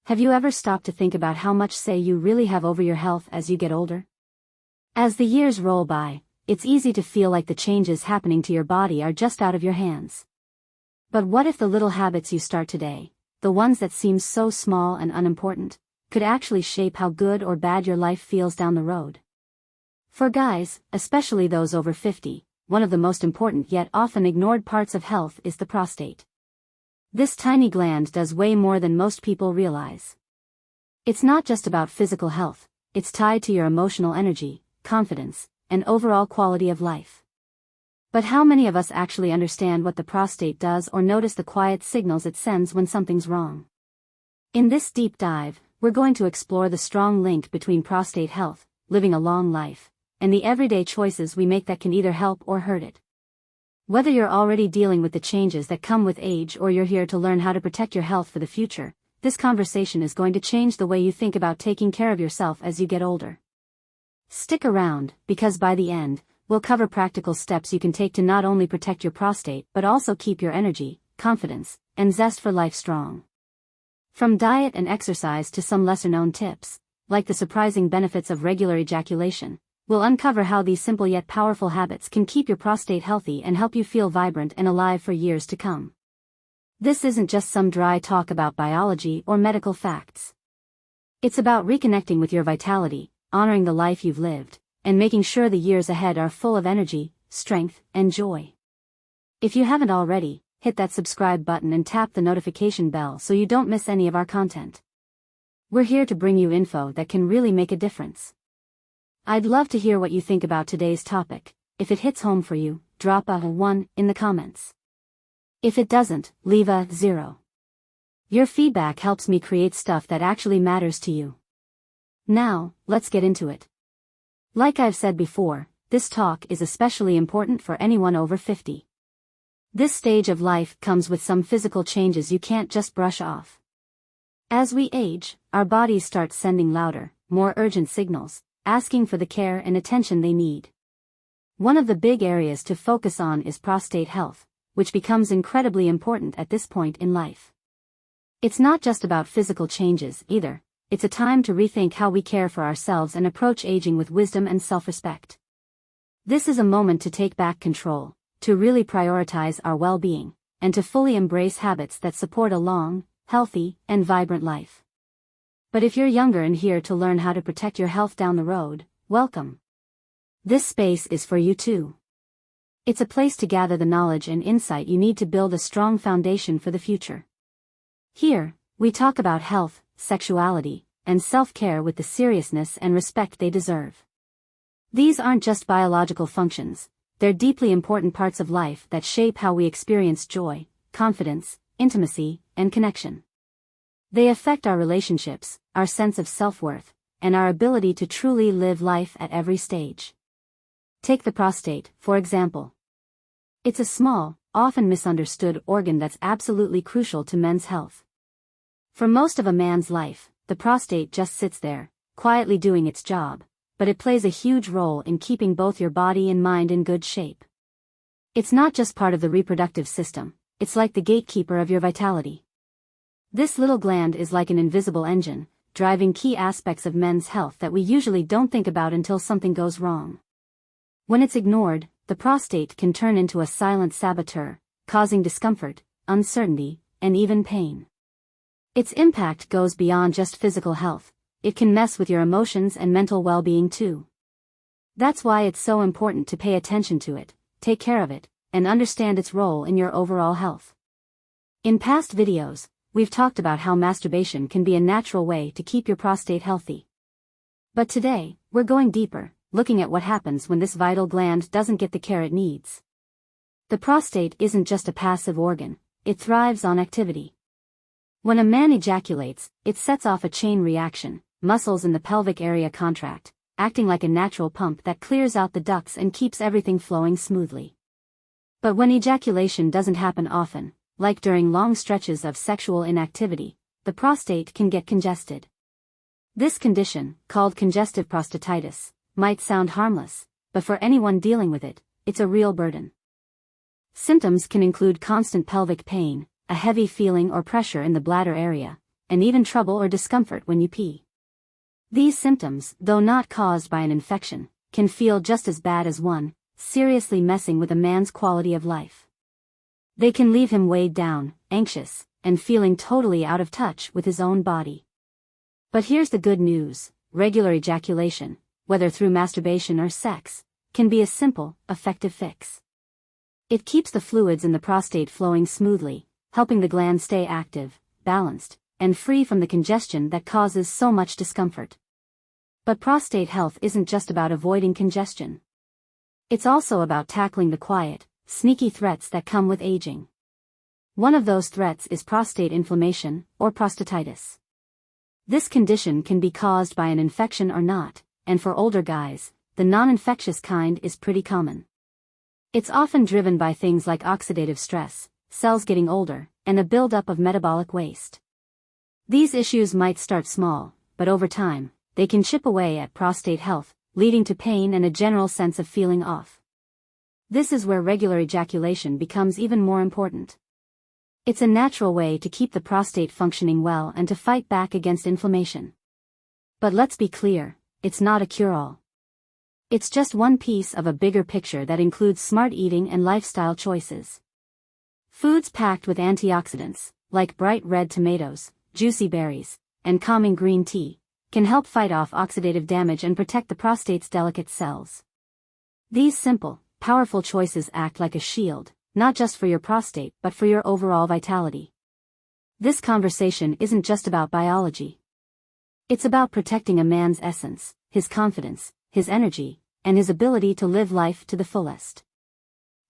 Have you ever stopped to think about how much say you really have over your health as you get older? As the years roll by, it's easy to feel like the changes happening to your body are just out of your hands. But what if the little habits you start today, the ones that seem so small and unimportant, could actually shape how good or bad your life feels down the road? For guys, especially those over 50, one of the most important yet often ignored parts of health is the prostate. This tiny gland does way more than most people realize. It's not just about physical health, it's tied to your emotional energy, confidence, and overall quality of life. But how many of us actually understand what the prostate does or notice the quiet signals it sends when something's wrong? In this deep dive, we're going to explore the strong link between prostate health, living a long life, and the everyday choices we make that can either help or hurt it. Whether you're already dealing with the changes that come with age or you're here to learn how to protect your health for the future, this conversation is going to change the way you think about taking care of yourself as you get older. Stick around, because by the end, we'll cover practical steps you can take to not only protect your prostate but also keep your energy, confidence, and zest for life strong. From diet and exercise to some lesser-known tips, like the surprising benefits of regular ejaculation, we'll uncover how these simple yet powerful habits can keep your prostate healthy and help you feel vibrant and alive for years to come. This isn't just some dry talk about biology or medical facts. It's about reconnecting with your vitality, honoring the life you've lived, and making sure the years ahead are full of energy, strength, and joy. If you haven't already, hit that subscribe button and tap the notification bell so you don't miss any of our content. We're here to bring you info that can really make a difference. I'd love to hear what you think about today's topic. If it hits home for you, drop a 1 in the comments. If it doesn't, leave a 0. Your feedback helps me create stuff that actually matters to you. Now, let's get into it. Like I've said before, this talk is especially important for anyone over 50. This stage of life comes with some physical changes you can't just brush off. As we age, our bodies start sending louder, more urgent signals, asking for the care and attention they need. One of the big areas to focus on is prostate health, which becomes incredibly important at this point in life. It's not just about physical changes either, it's a time to rethink how we care for ourselves and approach aging with wisdom and self-respect. This is a moment to take back control, to really prioritize our well-being, and to fully embrace habits that support a long, healthy, and vibrant life. But if you're younger and here to learn how to protect your health down the road, welcome. This space is for you too. It's a place to gather the knowledge and insight you need to build a strong foundation for the future. Here, we talk about health, sexuality, and self-care with the seriousness and respect they deserve. These aren't just biological functions, they're deeply important parts of life that shape how we experience joy, confidence, intimacy, and connection. They affect our relationships, our sense of self-worth, and our ability to truly live life at every stage. Take the prostate, for example. It's a small, often misunderstood organ that's absolutely crucial to men's health. For most of a man's life, the prostate just sits there, quietly doing its job, but it plays a huge role in keeping both your body and mind in good shape. It's not just part of the reproductive system, it's like the gatekeeper of your vitality. This little gland is like an invisible engine, driving key aspects of men's health that we usually don't think about until something goes wrong. When it's ignored, the prostate can turn into a silent saboteur, causing discomfort, uncertainty, and even pain. Its impact goes beyond just physical health, it can mess with your emotions and mental well-being too. That's why it's so important to pay attention to it, take care of it, and understand its role in your overall health. In past videos, we've talked about how masturbation can be a natural way to keep your prostate healthy. But today, we're going deeper, looking at what happens when this vital gland doesn't get the care it needs. The prostate isn't just a passive organ, it thrives on activity. When a man ejaculates, it sets off a chain reaction, muscles in the pelvic area contract, acting like a natural pump that clears out the ducts and keeps everything flowing smoothly. But when ejaculation doesn't happen often, like during long stretches of sexual inactivity, the prostate can get congested. This condition, called congestive prostatitis, might sound harmless, but for anyone dealing with it, it's a real burden. Symptoms can include constant pelvic pain, a heavy feeling or pressure in the bladder area, and even trouble or discomfort when you pee. These symptoms, though not caused by an infection, can feel just as bad as one, seriously messing with a man's quality of life. They can leave him weighed down, anxious, and feeling totally out of touch with his own body. But here's the good news: regular ejaculation, whether through masturbation or sex, can be a simple, effective fix. It keeps the fluids in the prostate flowing smoothly, helping the gland stay active, balanced, and free from the congestion that causes so much discomfort. But prostate health isn't just about avoiding congestion. It's also about tackling the quiet, sneaky threats that come with aging. One of those threats is prostate inflammation, or prostatitis. This condition can be caused by an infection or not, and for older guys, the non-infectious kind is pretty common. It's often driven by things like oxidative stress, cells getting older, and a buildup of metabolic waste. These issues might start small, but over time, they can chip away at prostate health, leading to pain and a general sense of feeling off. This is where regular ejaculation becomes even more important. It's a natural way to keep the prostate functioning well and to fight back against inflammation. But let's be clear, it's not a cure-all. It's just one piece of a bigger picture that includes smart eating and lifestyle choices. Foods packed with antioxidants, like bright red tomatoes, juicy berries, and calming green tea, can help fight off oxidative damage and protect the prostate's delicate cells. These simple, powerful choices act like a shield, not just for your prostate but for your overall vitality. This conversation isn't just about biology. It's about protecting a man's essence, his confidence, his energy, and his ability to live life to the fullest.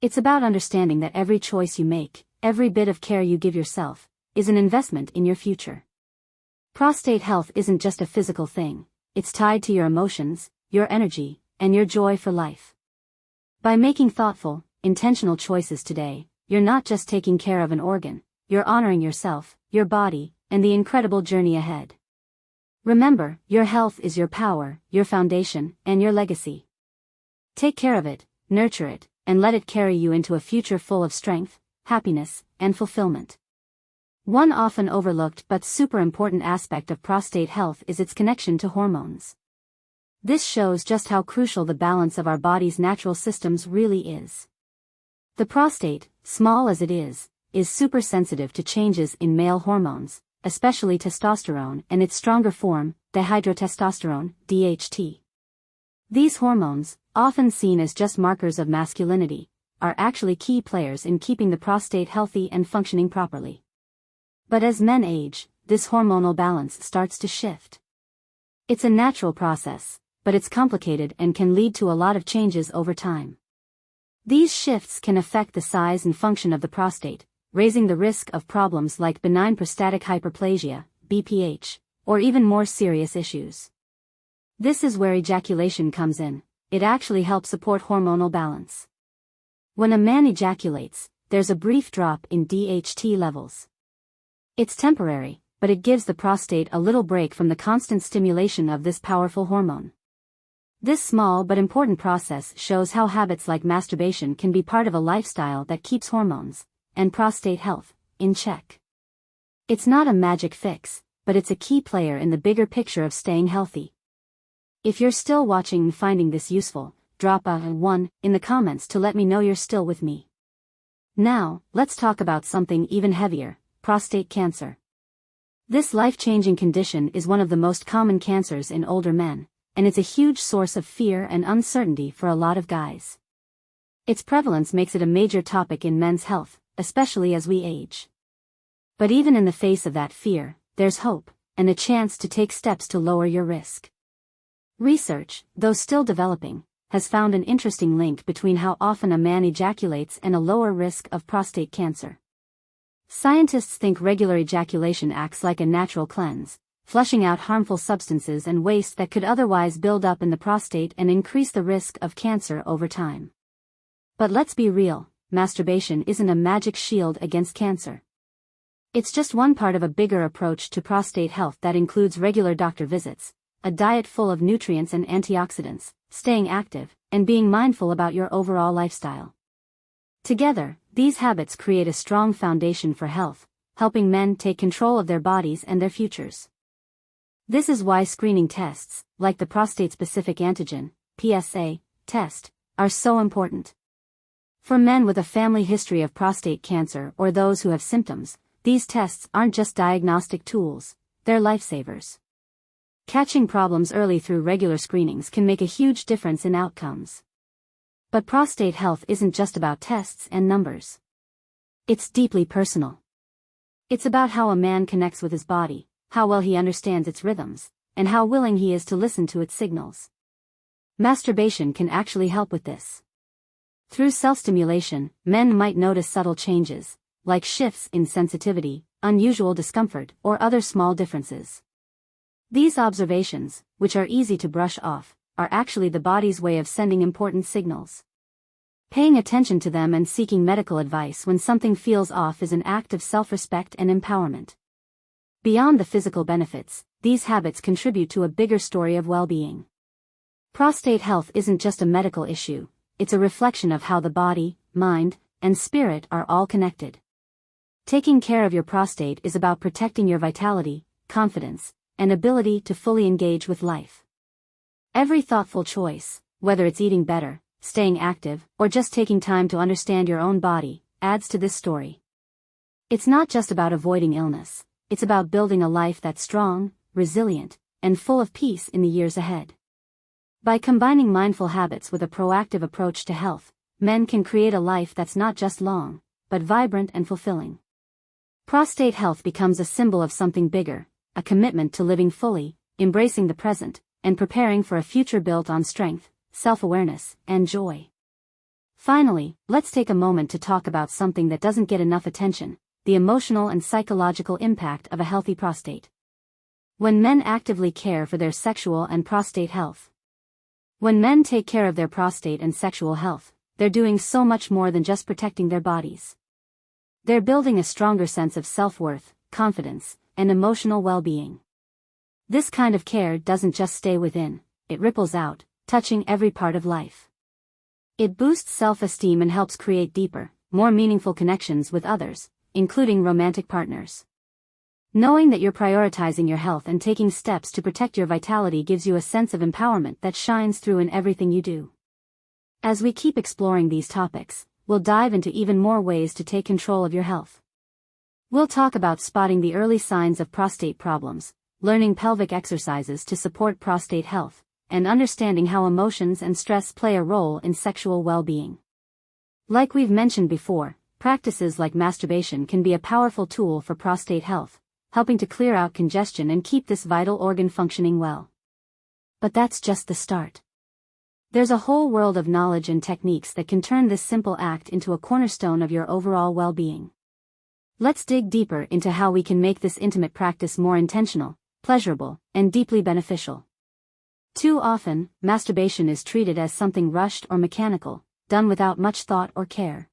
It's about understanding that every choice you make, every bit of care you give yourself, is an investment in your future. Prostate health isn't just a physical thing, it's tied to your emotions, your energy, and your joy for life. By making thoughtful, intentional choices today, you're not just taking care of an organ, you're honoring yourself, your body, and the incredible journey ahead. Remember, your health is your power, your foundation, and your legacy. Take care of it, nurture it, and let it carry you into a future full of strength, happiness, and fulfillment. One often overlooked but super important aspect of prostate health is its connection to hormones. This shows just how crucial the balance of our body's natural systems really is. The prostate, small as it is super sensitive to changes in male hormones, especially testosterone and its stronger form, dihydrotestosterone, DHT. These hormones, often seen as just markers of masculinity, are actually key players in keeping the prostate healthy and functioning properly. But as men age, this hormonal balance starts to shift. It's a natural process, but it's complicated and can lead to a lot of changes over time. These shifts can affect the size and function of the prostate, raising the risk of problems like benign prostatic hyperplasia, BPH, or even more serious issues. This is where ejaculation comes in. It actually helps support hormonal balance. When a man ejaculates, there's a brief drop in DHT levels. It's temporary, but it gives the prostate a little break from the constant stimulation of this powerful hormone. This small but important process shows how habits like masturbation can be part of a lifestyle that keeps hormones, and prostate health, in check. It's not a magic fix, but it's a key player in the bigger picture of staying healthy. If you're still watching and finding this useful, drop a 1 in the comments to let me know you're still with me. Now, let's talk about something even heavier: prostate cancer. This life-changing condition is one of the most common cancers in older men, and it's a huge source of fear and uncertainty for a lot of guys. Its prevalence makes it a major topic in men's health, especially as we age. But even in the face of that fear, there's hope, and a chance to take steps to lower your risk. Research, though still developing, has found an interesting link between how often a man ejaculates and a lower risk of prostate cancer. Scientists think regular ejaculation acts like a natural cleanse, flushing out harmful substances and waste that could otherwise build up in the prostate and increase the risk of cancer over time. But let's be real, masturbation isn't a magic shield against cancer. It's just one part of a bigger approach to prostate health that includes regular doctor visits, a diet full of nutrients and antioxidants, staying active, and being mindful about your overall lifestyle. Together, these habits create a strong foundation for health, helping men take control of their bodies and their futures. This is why screening tests, like the prostate-specific antigen, PSA, test, are so important. For men with a family history of prostate cancer or those who have symptoms, these tests aren't just diagnostic tools, they're lifesavers. Catching problems early through regular screenings can make a huge difference in outcomes. But prostate health isn't just about tests and numbers. It's deeply personal. It's about how a man connects with his body, how well he understands its rhythms, and how willing he is to listen to its signals. Masturbation can actually help with this. Through self-stimulation, men might notice subtle changes, like shifts in sensitivity, unusual discomfort, or other small differences. These observations, which are easy to brush off, are actually the body's way of sending important signals. Paying attention to them and seeking medical advice when something feels off is an act of self-respect and empowerment. Beyond the physical benefits, these habits contribute to a bigger story of well-being. Prostate health isn't just a medical issue, it's a reflection of how the body, mind, and spirit are all connected. Taking care of your prostate is about protecting your vitality, confidence, and ability to fully engage with life. Every thoughtful choice, whether it's eating better, staying active, or just taking time to understand your own body, adds to this story. It's not just about avoiding illness, it's about building a life that's strong, resilient, and full of peace in the years ahead. By combining mindful habits with a proactive approach to health, men can create a life that's not just long, but vibrant and fulfilling. Prostate health becomes a symbol of something bigger, a commitment to living fully, embracing the present, and preparing for a future built on strength, self-awareness, and joy. Finally, let's take a moment to talk about something that doesn't get enough attention: the emotional and psychological impact of a healthy prostate. When men actively care for their sexual and prostate health. When men take care of their prostate and sexual health, they're doing so much more than just protecting their bodies. They're building a stronger sense of self-worth, confidence, and emotional well-being. This kind of care doesn't just stay within, it ripples out, touching every part of life. It boosts self-esteem and helps create deeper, more meaningful connections with others, including romantic partners. Knowing that you're prioritizing your health and taking steps to protect your vitality gives you a sense of empowerment that shines through in everything you do. As we keep exploring these topics, we'll dive into even more ways to take control of your health. We'll talk about spotting the early signs of prostate problems, learning pelvic exercises to support prostate health, and understanding how emotions and stress play a role in sexual well-being. Like we've mentioned before, practices like masturbation can be a powerful tool for prostate health, helping to clear out congestion and keep this vital organ functioning well. But that's just the start. There's a whole world of knowledge and techniques that can turn this simple act into a cornerstone of your overall well-being. Let's dig deeper into how we can make this intimate practice more intentional, pleasurable, and deeply beneficial. Too often, masturbation is treated as something rushed or mechanical, done without much thought or care.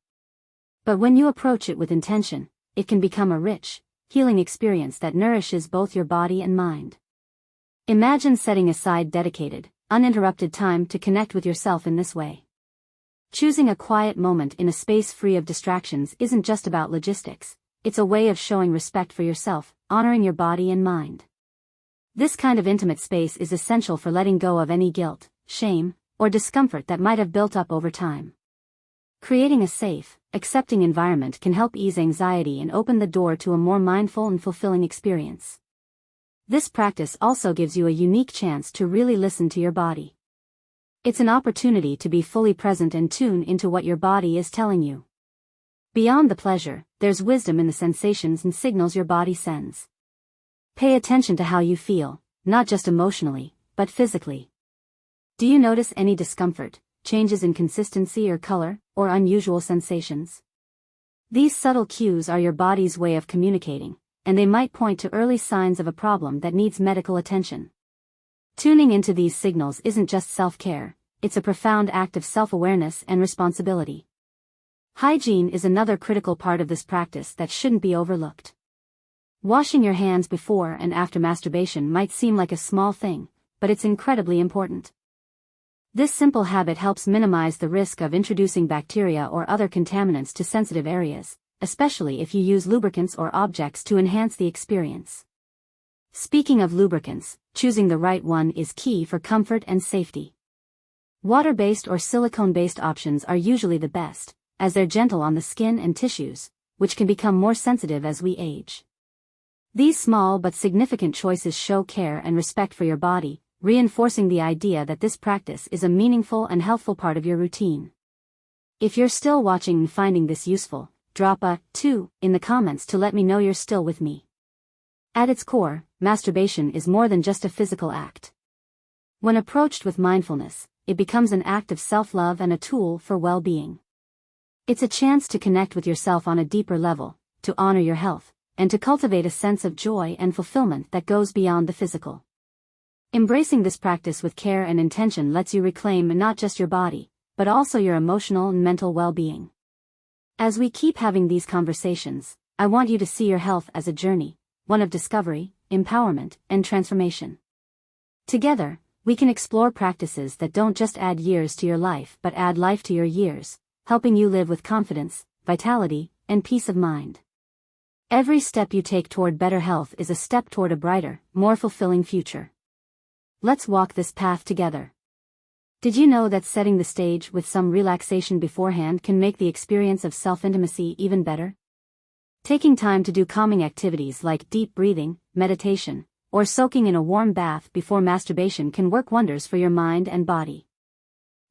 But when you approach it with intention, it can become a rich, healing experience that nourishes both your body and mind. Imagine setting aside dedicated, uninterrupted time to connect with yourself in this way. Choosing a quiet moment in a space free of distractions isn't just about logistics, it's a way of showing respect for yourself, honoring your body and mind. This kind of intimate space is essential for letting go of any guilt, shame, or discomfort that might have built up over time. Creating a safe, accepting environment can help ease anxiety and open the door to a more mindful and fulfilling experience. This practice also gives you a unique chance to really listen to your body. It's an opportunity to be fully present and tune into what your body is telling you. Beyond the pleasure, there's wisdom in the sensations and signals your body sends. Pay attention to how you feel, not just emotionally, but physically. Do you notice any discomfort, changes in consistency or color, or unusual sensations? These subtle cues are your body's way of communicating, and they might point to early signs of a problem that needs medical attention. Tuning into these signals isn't just self-care, it's a profound act of self-awareness and responsibility. Hygiene is another critical part of this practice that shouldn't be overlooked. Washing your hands before and after masturbation might seem like a small thing, but it's incredibly important. This simple habit helps minimize the risk of introducing bacteria or other contaminants to sensitive areas, especially if you use lubricants or objects to enhance the experience. Speaking of lubricants, choosing the right one is key for comfort and safety. Water-based or silicone-based options are usually the best, as they're gentle on the skin and tissues, which can become more sensitive as we age. These small but significant choices show care and respect for your body, reinforcing the idea that this practice is a meaningful and healthful part of your routine. If you're still watching and finding this useful, drop a 2 in the comments to let me know you're still with me. At its core, masturbation is more than just a physical act. When approached with mindfulness, it becomes an act of self-love and a tool for well-being. It's a chance to connect with yourself on a deeper level, to honor your health, and to cultivate a sense of joy and fulfillment that goes beyond the physical. Embracing this practice with care and intention lets you reclaim not just your body, but also your emotional and mental well-being. As we keep having these conversations, I want you to see your health as a journey, one of discovery, empowerment, and transformation. Together, we can explore practices that don't just add years to your life but add life to your years, helping you live with confidence, vitality, and peace of mind. Every step you take toward better health is a step toward a brighter, more fulfilling future. Let's walk this path together. Did you know that setting the stage with some relaxation beforehand can make the experience of self-intimacy even better? Taking time to do calming activities like deep breathing, meditation, or soaking in a warm bath before masturbation can work wonders for your mind and body.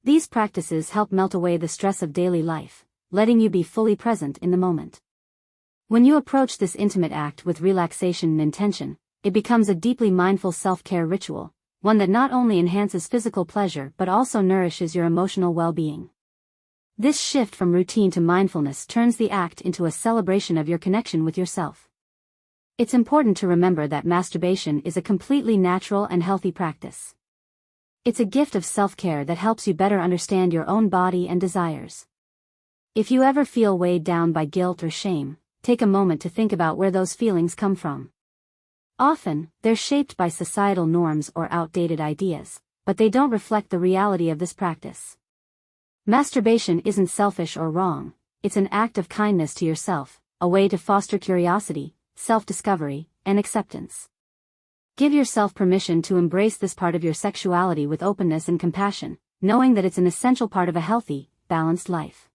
These practices help melt away the stress of daily life, letting you be fully present in the moment. When you approach this intimate act with relaxation and intention, it becomes a deeply mindful self-care ritual, one that not only enhances physical pleasure but also nourishes your emotional well-being. This shift from routine to mindfulness turns the act into a celebration of your connection with yourself. It's important to remember that masturbation is a completely natural and healthy practice. It's a gift of self-care that helps you better understand your own body and desires. If you ever feel weighed down by guilt or shame, take a moment to think about where those feelings come from. Often, they're shaped by societal norms or outdated ideas, but they don't reflect the reality of this practice. Masturbation isn't selfish or wrong, it's an act of kindness to yourself, a way to foster curiosity, self-discovery, and acceptance. Give yourself permission to embrace this part of your sexuality with openness and compassion, knowing that it's an essential part of a healthy, balanced life.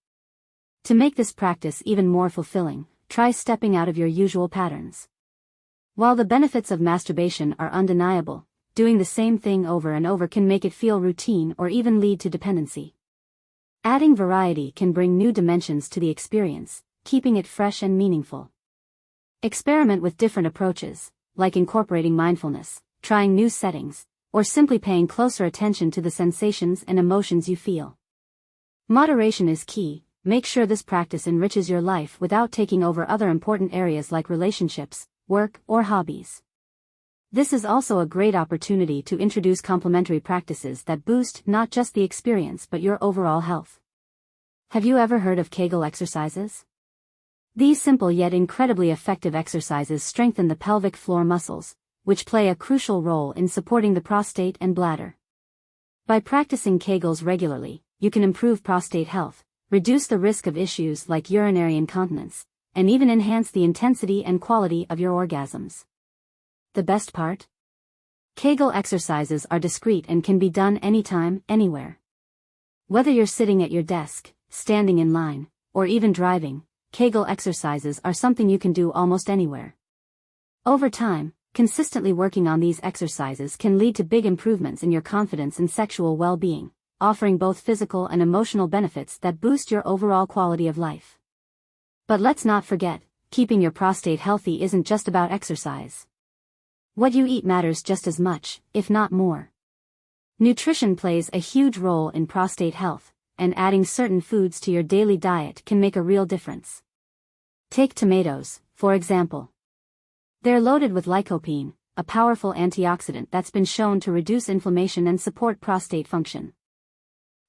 To make this practice even more fulfilling, try stepping out of your usual patterns. While the benefits of masturbation are undeniable, doing the same thing over and over can make it feel routine or even lead to dependency. Adding variety can bring new dimensions to the experience, keeping it fresh and meaningful. Experiment with different approaches, like incorporating mindfulness, trying new settings, or simply paying closer attention to the sensations and emotions you feel. Moderation is key. Make sure this practice enriches your life without taking over other important areas like relationships, work, or hobbies. This is also a great opportunity to introduce complementary practices that boost not just the experience but your overall health. Have you ever heard of Kegel exercises? These simple yet incredibly effective exercises strengthen the pelvic floor muscles, which play a crucial role in supporting the prostate and bladder. By practicing Kegels regularly, you can improve prostate health, reduce the risk of issues like urinary incontinence, and even enhance the intensity and quality of your orgasms. The best part? Kegel exercises are discreet and can be done anytime, anywhere. Whether you're sitting at your desk, standing in line, or even driving, Kegel exercises are something you can do almost anywhere. Over time, consistently working on these exercises can lead to big improvements in your confidence and sexual well-being, offering both physical and emotional benefits that boost your overall quality of life. But let's not forget, keeping your prostate healthy isn't just about exercise. What you eat matters just as much, if not more. Nutrition plays a huge role in prostate health, and adding certain foods to your daily diet can make a real difference. Take tomatoes, for example. They're loaded with lycopene, a powerful antioxidant that's been shown to reduce inflammation and support prostate function.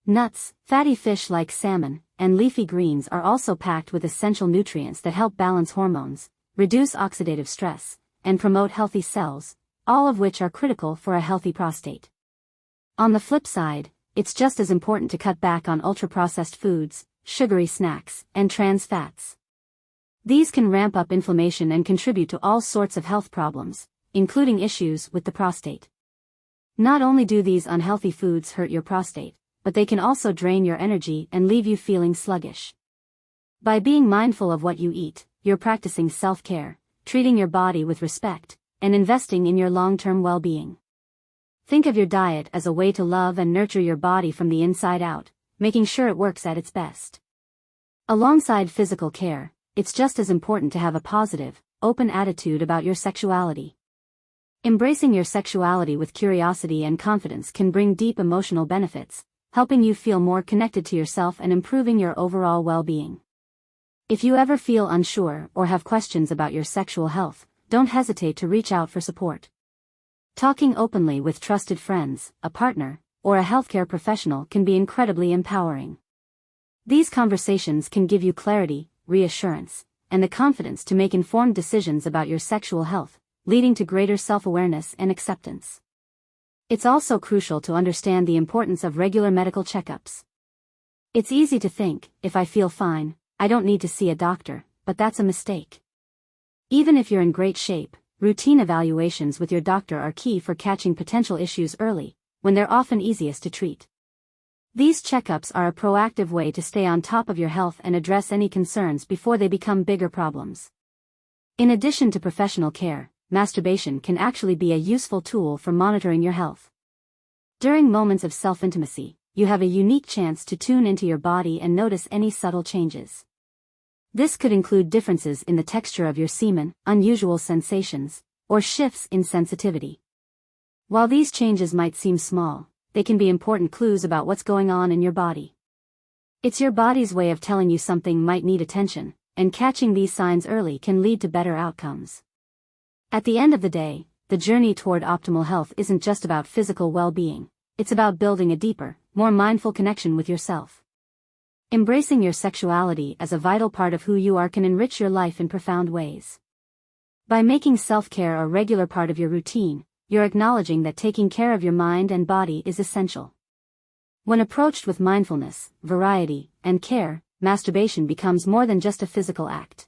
Nuts, fatty fish like salmon, and leafy greens are also packed with essential nutrients that help balance hormones, reduce oxidative stress, and promote healthy cells, all of which are critical for a healthy prostate. On the flip side, it's just as important to cut back on ultra-processed foods, sugary snacks, and trans fats. These can ramp up inflammation and contribute to all sorts of health problems, including issues with the prostate. Not only do these unhealthy foods hurt your prostate, but they can also drain your energy and leave you feeling sluggish. By being mindful of what you eat, you're practicing self-care, treating your body with respect, and investing in your long-term well-being. Think of your diet as a way to love and nurture your body from the inside out, making sure it works at its best. Alongside physical care, it's just as important to have a positive, open attitude about your sexuality. Embracing your sexuality with curiosity and confidence can bring deep emotional benefits, helping you feel more connected to yourself and improving your overall well-being. If you ever feel unsure or have questions about your sexual health, don't hesitate to reach out for support. Talking openly with trusted friends, a partner, or a healthcare professional can be incredibly empowering. These conversations can give you clarity, reassurance, and the confidence to make informed decisions about your sexual health, leading to greater self-awareness and acceptance. It's also crucial to understand the importance of regular medical checkups. It's easy to think, if I feel fine, I don't need to see a doctor, but that's a mistake. Even if you're in great shape, routine evaluations with your doctor are key for catching potential issues early, when they're often easiest to treat. These checkups are a proactive way to stay on top of your health and address any concerns before they become bigger problems. In addition to professional care, masturbation can actually be a useful tool for monitoring your health. During moments of self-intimacy, you have a unique chance to tune into your body and notice any subtle changes. This could include differences in the texture of your semen, unusual sensations, or shifts in sensitivity. While these changes might seem small, they can be important clues about what's going on in your body. It's your body's way of telling you something might need attention, and catching these signs early can lead to better outcomes. At the end of the day, the journey toward optimal health isn't just about physical well-being, it's about building a deeper, more mindful connection with yourself. Embracing your sexuality as a vital part of who you are can enrich your life in profound ways. By making self-care a regular part of your routine, you're acknowledging that taking care of your mind and body is essential. When approached with mindfulness, variety, and care, masturbation becomes more than just a physical act.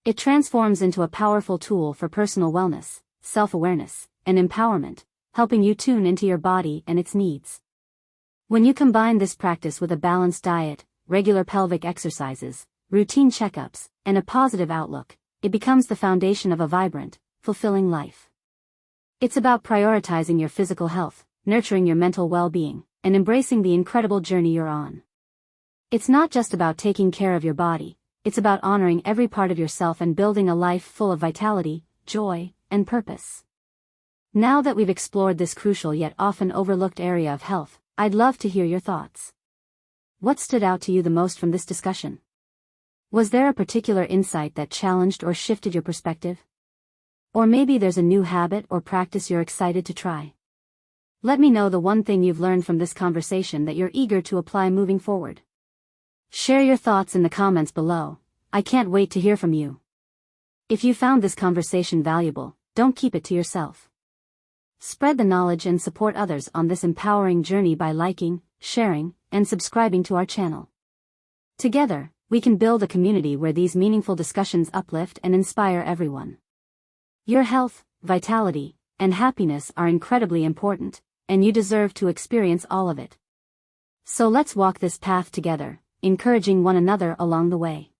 It transforms into a powerful tool for personal wellness, self-awareness, and empowerment, helping you tune into your body and its needs. When you combine this practice with a balanced diet, regular pelvic exercises, routine checkups, and a positive outlook, it becomes the foundation of a vibrant, fulfilling life. It's about prioritizing your physical health, nurturing your mental well-being, and embracing the incredible journey you're on. It's not just about taking care of your body, it's about honoring every part of yourself and building a life full of vitality, joy, and purpose. Now that we've explored this crucial yet often overlooked area of health, I'd love to hear your thoughts. What stood out to you the most from this discussion? Was there a particular insight that challenged or shifted your perspective? Or maybe there's a new habit or practice you're excited to try. Let me know the one thing you've learned from this conversation that you're eager to apply moving forward. Share your thoughts in the comments below. I can't wait to hear from you. If you found this conversation valuable, don't keep it to yourself. Spread the knowledge and support others on this empowering journey by liking, sharing, and subscribing to our channel. Together, we can build a community where these meaningful discussions uplift and inspire everyone. Your health, vitality, and happiness are incredibly important, and you deserve to experience all of it. So let's walk this path together, encouraging one another along the way.